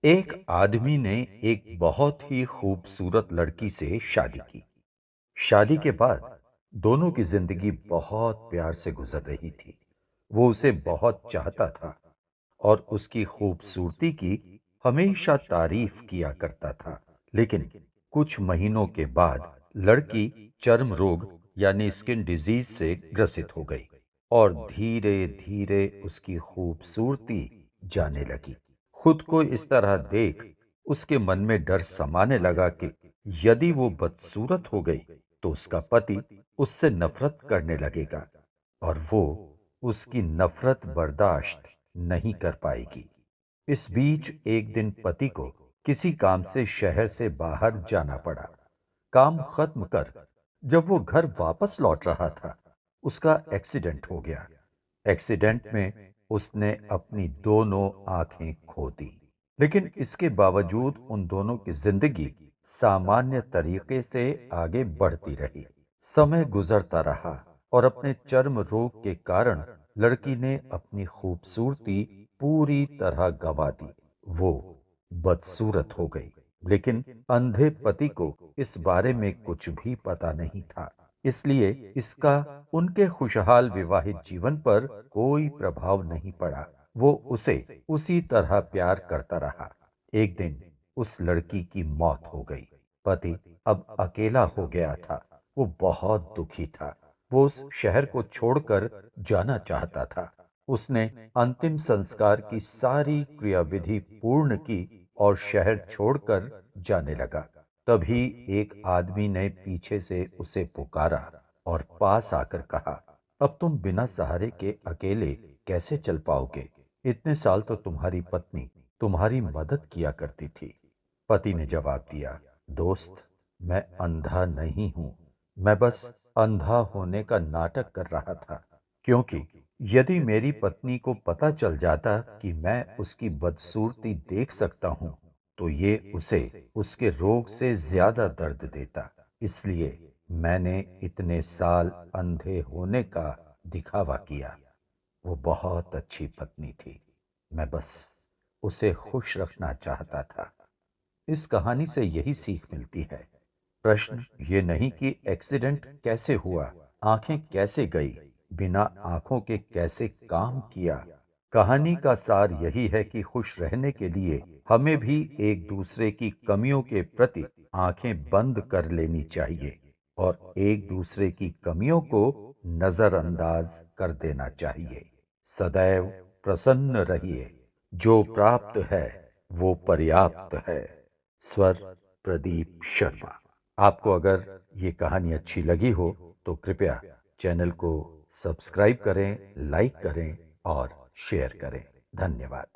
एक आदमी ने एक बहुत ही खूबसूरत लड़की से शादी की। शादी के बाद दोनों की जिंदगी बहुत प्यार से गुजर रही थी। वो उसे बहुत चाहता था और उसकी खूबसूरती की हमेशा तारीफ किया करता था। लेकिन कुछ महीनों के बाद लड़की चर्म रोग यानी स्किन डिजीज से ग्रसित हो गई और धीरे धीरे उसकी खूबसूरती जाने लगी। खुद को इस तरह देख उसके मन में डर समाने लगा कि यदि वो बदसूरत हो गई तो उसका पति उससे नफरत करने लगेगा और वो उसकी नफरत बर्दाश्त नहीं कर पाएगी। इस बीच एक दिन पति को किसी काम से शहर से बाहर जाना पड़ा। काम खत्म कर जब वो घर वापस लौट रहा था, उसका एक्सीडेंट हो गया। एक्सीडेंट में उसने अपनी दोनों आंखें खो दी। लेकिन इसके बावजूद उन दोनों की जिंदगी सामान्य तरीके से आगे बढ़ती रही। समय गुजरता रहा और अपने चर्म रोग के कारण लड़की ने अपनी खूबसूरती पूरी तरह गंवा दी। वो बदसूरत हो गई। लेकिन अंधे पति को इस बारे में कुछ भी पता नहीं था, इसलिए इसका उनके खुशहाल विवाहित जीवन पर कोई प्रभाव नहीं पड़ा। वो उसे उसी तरह प्यार करता रहा। एक दिन उस लड़की की मौत हो गई। पति अब अकेला हो गया था। वो बहुत दुखी था। वो उस शहर को छोड़कर जाना चाहता था। उसने अंतिम संस्कार की सारी क्रियाविधि पूर्ण की और शहर छोड़कर जाने लगा। तभी एक आदमी ने पीछे से उसे पुकारा और पास आकर कहा, अब तुम बिना सहारे के अकेले कैसे चल पाओगे? इतने साल तो तुम्हारी पत्नी तुम्हारी मदद किया करती थी। पति ने जवाब दिया, दोस्त, मैं अंधा नहीं हूं। मैं बस अंधा होने का नाटक कर रहा था, क्योंकि यदि मेरी पत्नी को पता चल जाता कि मैं उसकी बदसूरती देख सकता हूं, तो ये उसे उसके रोग से ज्यादा दर्द देता। इसलिए मैंने इतने साल अंधे होने का दिखावा किया। वो बहुत अच्छी पत्नी थी। मैं बस उसे खुश रखना चाहता था। इस कहानी से यही सीख मिलती है। प्रश्न ये नहीं कि एक्सीडेंट कैसे हुआ, आंखें कैसे गई, बिना आंखों के कैसे काम किया। कहानी का सार यही है कि खुश रहने के लिए हमें भी एक दूसरे की कमियों के प्रति आंखें बंद कर लेनी चाहिए और एक दूसरे की कमियों को नजरअंदाज कर देना चाहिए। सदैव प्रसन्न रहिए। जो प्राप्त है वो पर्याप्त है। स्वर प्रदीप शर्मा। आपको अगर ये कहानी अच्छी लगी हो तो कृपया चैनल को सब्सक्राइब करें, लाइक करें और शेयर करें। धन्यवाद।